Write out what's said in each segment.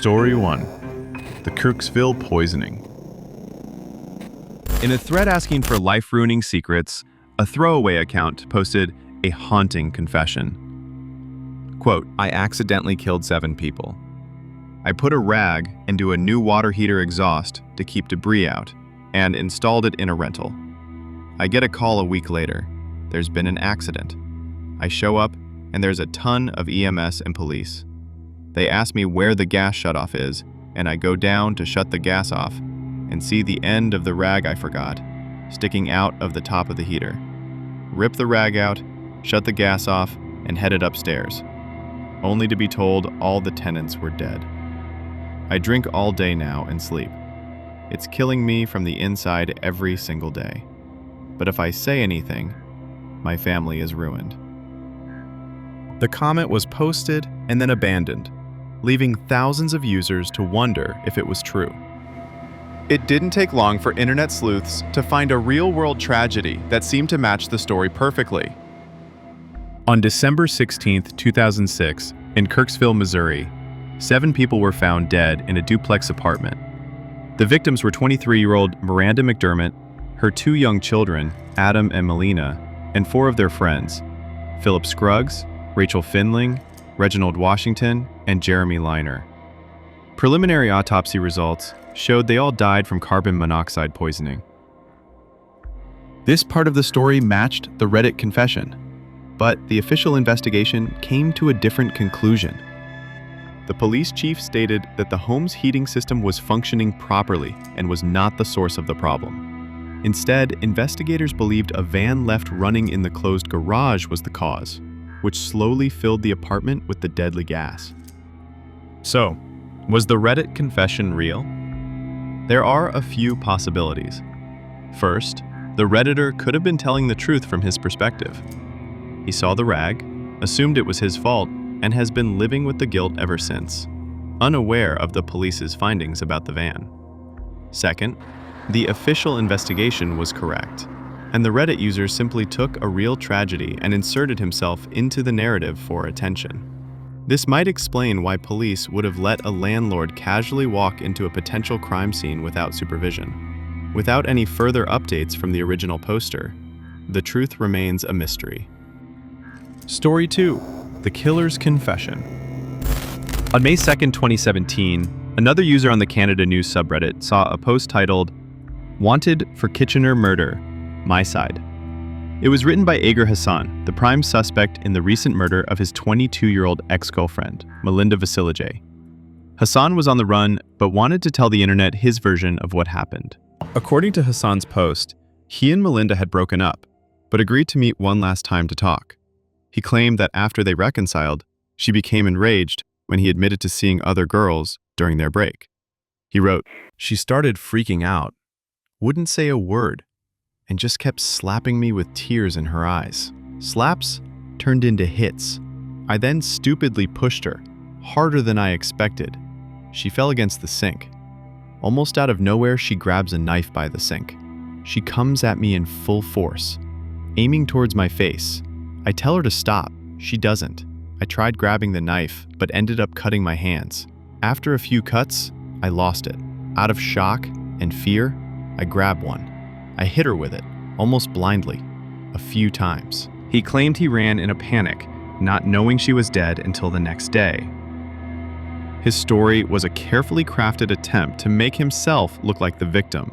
Story 1. The Kirksville Poisoning. In a thread asking for life-ruining secrets, a throwaway account posted a haunting confession. Quote, "I accidentally killed 7 people. I put a rag into a new water heater exhaust to keep debris out and installed it in a rental. I get a call a week later. There's been an accident. I show up and there's a ton of EMS and police. They ask me where the gas shutoff is, and I go down to shut the gas off and see the end of the rag I forgot, sticking out of the top of the heater. Rip the rag out, shut the gas off, and headed upstairs, only to be told all the tenants were dead. I drink all day now and sleep. It's killing me from the inside every single day. But if I say anything, my family is ruined." The comment was posted and then abandoned, leaving thousands of users to wonder if it was true. It didn't take long for internet sleuths to find a real-world tragedy that seemed to match the story perfectly. On December 16, 2006, in Kirksville, Missouri, 7 people were found dead in a duplex apartment. The victims were 23-year-old Miranda McDermott, her 2 young children, Adam and Melina, and 4 of their friends, Philip Scruggs, Rachel Finling, Reginald Washington, and Jeremy Liner. Preliminary autopsy results showed they all died from carbon monoxide poisoning. This part of the story matched the Reddit confession, but the official investigation came to a different conclusion. The police chief stated that the home's heating system was functioning properly and was not the source of the problem. Instead, investigators believed a van left running in the closed garage was the cause, which slowly filled the apartment with the deadly gas. So, was the Reddit confession real? There are a few possibilities. First, the Redditor could have been telling the truth from his perspective. He saw the rag, assumed it was his fault, and has been living with the guilt ever since, unaware of the police's findings about the van. Second, the official investigation was correct, and the Reddit user simply took a real tragedy and inserted himself into the narrative for attention. This might explain why police would have let a landlord casually walk into a potential crime scene without supervision. Without any further updates from the original poster, the truth remains a mystery. Story 2. The Killer's Confession. On May 2, 2017, another user on the Canada News subreddit saw a post titled, "Wanted for Kitchener Murder, My Side." It was written by Agar Hassan, the prime suspect in the recent murder of his 22-year-old ex-girlfriend, Melinda Vasilije. Hassan was on the run, but wanted to tell the internet his version of what happened. According to Hassan's post, he and Melinda had broken up, but agreed to meet one last time to talk. He claimed that after they reconciled, she became enraged when he admitted to seeing other girls during their break. He wrote, "She started freaking out, wouldn't say a word, and just kept slapping me with tears in her eyes. Slaps turned into hits. I then stupidly pushed her, harder than I expected. She fell against the sink. Almost out of nowhere, she grabs a knife by the sink. She comes at me in full force, aiming towards my face. I tell her to stop. She doesn't. I tried grabbing the knife, but ended up cutting my hands. After a few cuts, I lost it. Out of shock and fear, I grabbed one. I hit her with it, almost blindly, a few times." He claimed he ran in a panic, not knowing she was dead until the next day. His story was a carefully crafted attempt to make himself look like the victim.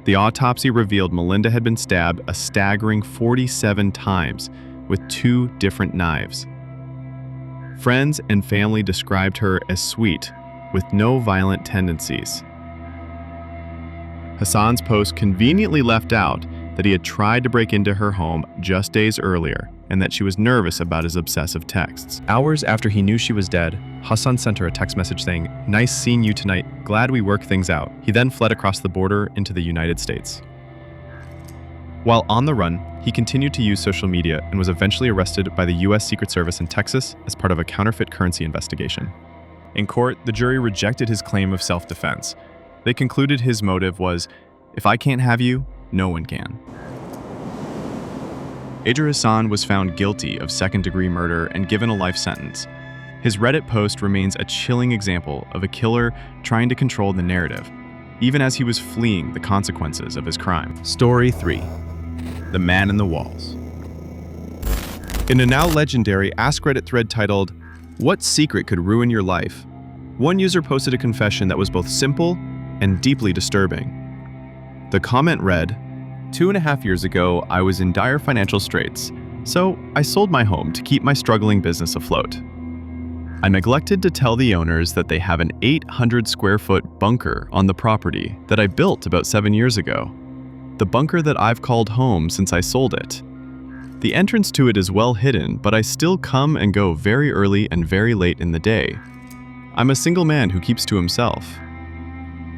The autopsy revealed Melinda had been stabbed a staggering 47 times with 2 different knives. Friends and family described her as sweet, with no violent tendencies. Hassan's post conveniently left out that he had tried to break into her home just days earlier and that she was nervous about his obsessive texts. Hours after he knew she was dead, Hassan sent her a text message saying, "Nice seeing you tonight, glad we worked things out." He then fled across the border into the United States. While on the run, he continued to use social media and was eventually arrested by the U.S. Secret Service in Texas as part of a counterfeit currency investigation. In court, the jury rejected his claim of self-defense. They concluded his motive was, "If I can't have you, no one can." Agar Hassan was found guilty of second-degree murder and given a life sentence. His Reddit post remains a chilling example of a killer trying to control the narrative, even as he was fleeing the consequences of his crime. Story 3. The Man in the Walls. In a now legendary Ask Reddit thread titled, "What Secret Could Ruin Your Life?" one user posted a confession that was both simple and deeply disturbing. The comment read, 2.5 years ago, I was in dire financial straits, so I sold my home to keep my struggling business afloat. I neglected to tell the owners that they have an 800 square foot bunker on the property that I built about 7 years ago. The bunker that I've called home since I sold it. The entrance to it is well hidden, but I still come and go very early and very late in the day. I'm a single man who keeps to himself.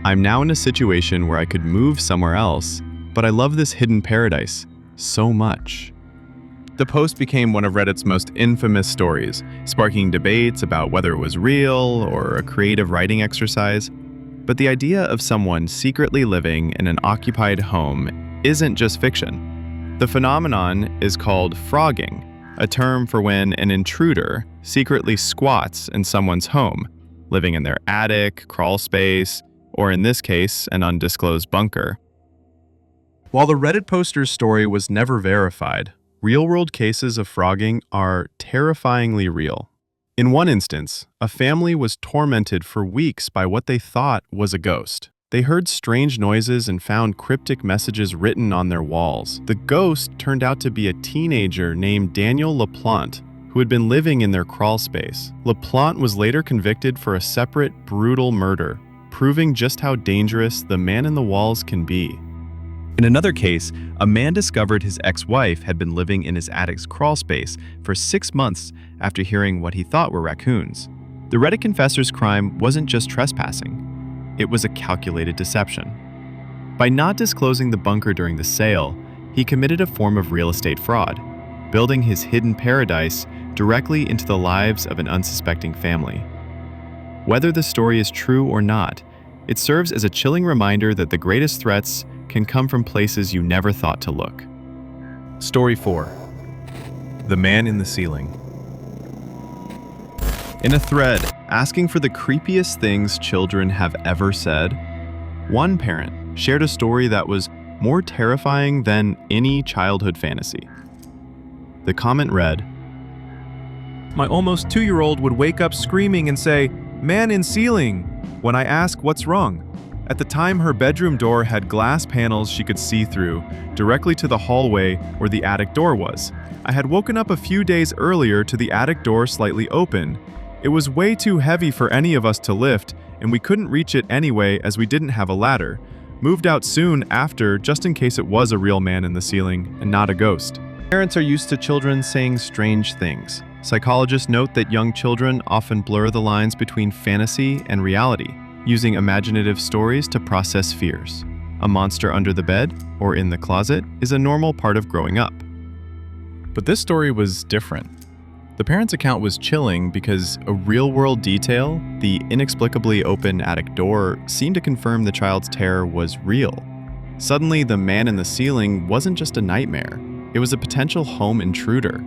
I'm now in a situation where I could move somewhere else, but I love this hidden paradise so much. The post became one of Reddit's most infamous stories, sparking debates about whether it was real or a creative writing exercise. But the idea of someone secretly living in an occupied home isn't just fiction. The phenomenon is called frogging, a term for when an intruder secretly squats in someone's home, living in their attic, crawl space, or in this case, an undisclosed bunker. While the Reddit poster's story was never verified, real-world cases of frogging are terrifyingly real. In one instance, a family was tormented for weeks by what they thought was a ghost. They heard strange noises and found cryptic messages written on their walls. The ghost turned out to be a teenager named Daniel LaPlante, who had been living in their crawl space. LaPlante was later convicted for a separate, brutal murder, proving just how dangerous the man in the walls can be. In another case, a man discovered his ex-wife had been living in his attic's crawl space for 6 months after hearing what he thought were raccoons. The Reddit confessor's crime wasn't just trespassing. It was a calculated deception. By not disclosing the bunker during the sale, he committed a form of real estate fraud, building his hidden paradise directly into the lives of an unsuspecting family. Whether the story is true or not, it serves as a chilling reminder that the greatest threats can come from places you never thought to look. Story 4. The Man in the Ceiling. In a thread asking for the creepiest things children have ever said, one parent shared a story that was more terrifying than any childhood fantasy. The comment read, "My almost 2-year-old would wake up screaming and say, 'Man in ceiling,' when I ask what's wrong. At the time, her bedroom door had glass panels she could see through, directly to the hallway where the attic door was. I had woken up a few days earlier to the attic door slightly open. It was way too heavy for any of us to lift, and we couldn't reach it anyway as we didn't have a ladder. Moved out soon after, just in case it was a real man in the ceiling and not a ghost." Parents are used to children saying strange things. Psychologists note that young children often blur the lines between fantasy and reality, using imaginative stories to process fears. A monster under the bed or in the closet is a normal part of growing up. But this story was different. The parent's account was chilling because a real-world detail, the inexplicably open attic door, seemed to confirm the child's terror was real. Suddenly, the man in the ceiling wasn't just a nightmare. It was a potential home intruder.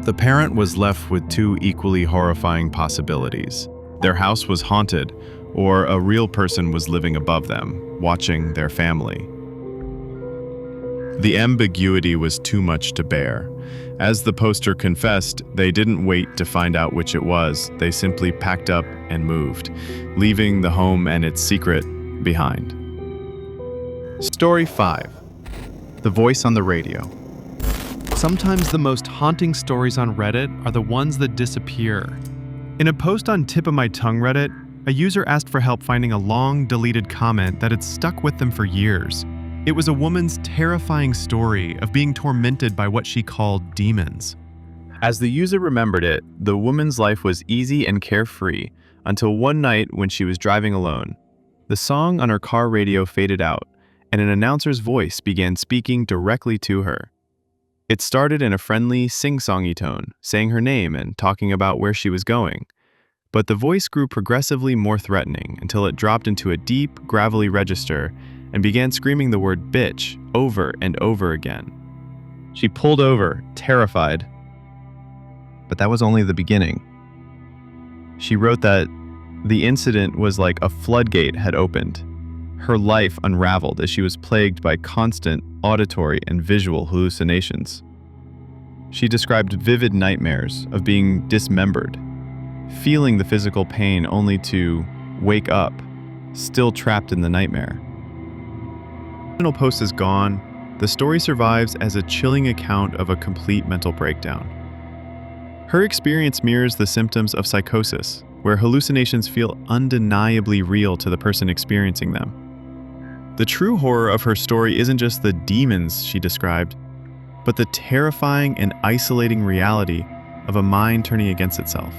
The parent was left with 2 equally horrifying possibilities. Their house was haunted, or a real person was living above them, watching their family. The ambiguity was too much to bear. As the poster confessed, they didn't wait to find out which it was. They simply packed up and moved, leaving the home and its secret behind. Story 5. The Voice on the Radio. Sometimes the most haunting stories on Reddit are the ones that disappear. In a post on Tip of My Tongue Reddit, a user asked for help finding a long, deleted comment that had stuck with them for years. It was a woman's terrifying story of being tormented by what she called demons. As the user remembered it, the woman's life was easy and carefree until one night when she was driving alone. The song on her car radio faded out, and an announcer's voice began speaking directly to her. It started in a friendly, sing-songy tone, saying her name and talking about where she was going. But the voice grew progressively more threatening until it dropped into a deep, gravelly register and began screaming the word bitch over and over again. She pulled over, terrified. But that was only the beginning. She wrote that the incident was like a floodgate had opened. Her life unraveled as she was plagued by constant auditory and visual hallucinations. She described vivid nightmares of being dismembered, feeling the physical pain only to wake up, still trapped in the nightmare. The original post is gone. The story survives as a chilling account of a complete mental breakdown. Her experience mirrors the symptoms of psychosis, where hallucinations feel undeniably real to the person experiencing them. The true horror of her story isn't just the demons she described, but the terrifying and isolating reality of a mind turning against itself.